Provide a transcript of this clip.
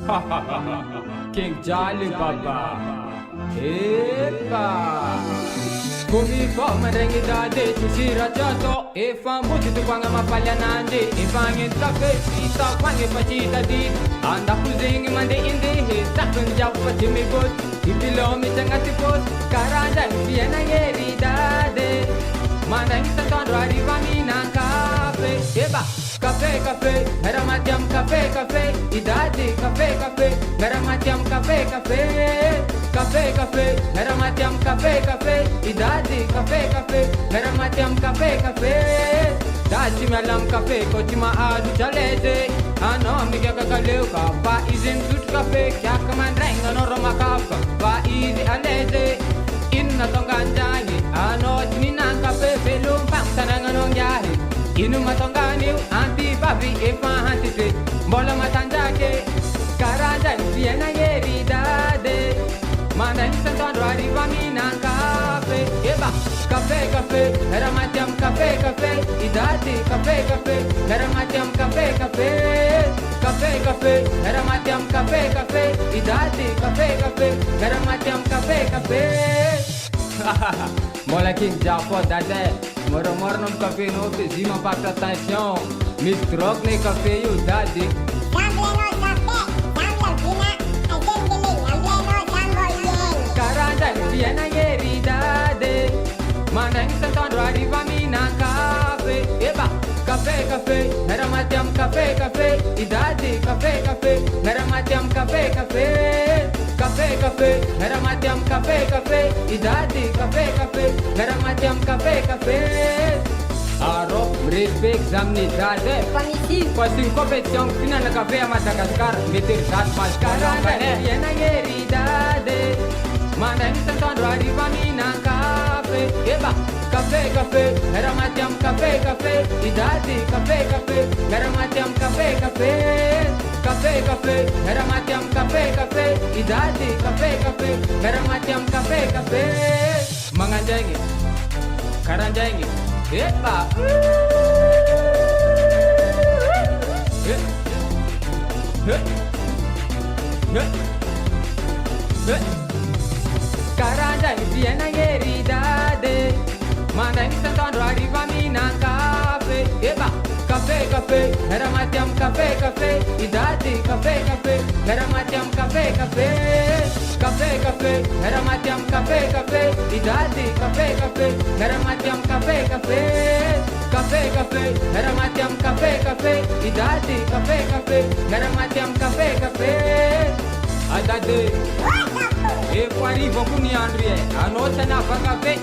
King Jolly Baba. Epa. Kumi ko marengi dade tushira joto. Efa muti tukwanga mapalya nande. Efa ngin kafe sita kwange pachita di. Anda kuzingi mande indi he. Takun japa jimi bot. Ipilo mi changati pot. Karanja fiena yeri dade. Manda ngita tondo arriva mina kafe. Eba. Cafe, cafe, mera matiam cafe, cafe, idade, cafe, cafe, mera matiam cafe, cafe, cafe, cafe, mera matiam cafe, cafe, idade, cafe, cafe, mera matiam cafe, cafe, dachi melam cafe, kochima adu chalete, ano miga kakaleu ka, pa izin tut cafe, kya kaman renga no roma kafa, pa izi alete, inna tonganjani, ano jnina cafe, velum pang tananganong yahi. Inu matongani anti babi efa hantite bola matanjake karanja fiena yeri dade manda santondo arriva mina cafe eba cafe cafe era matiam cafe cafe idade cafe cafe era matiam cafe cafe cafe cafe era matiam cafe cafe idade cafe cafe era matiam cafe cafe mola king japo dade moro non café no pezima para atenção mis drog ne café you daddy caranda viena yeri dade mana santondo arriva mina cafe eba cafe cafe era matiam cafe cafe idade cafe cafe era matiam cafe cafe cafe cafe era matiam cafe cafe idade cafe cafe era matiam cafe cafe aro respect zamni dade passing competition final na cafe a Madagascar meter das mascara viena yeri dade manda santondo arriva mina cafe eba cafe cafe era matiam cafe cafe idade cafe cafe era matiam cafe cafe cafe cafe era matiam cafe cafe idade cafe cafe era matiam cafe cafe manganjangi karanjangi epa karanjangi viena yeri dade manda santondo arriva mina cafe eba cafe cafe era matiam cafe cafe idade cafe cafe era matiam cafe cafe cafe cafe era matiam cafe cafe idade cafe cafe era matiam cafe cafe cafe cafe era matiam cafe cafe idade cafe cafe era matiam cafe cafe adade e pari vokuni andrie anota na cafe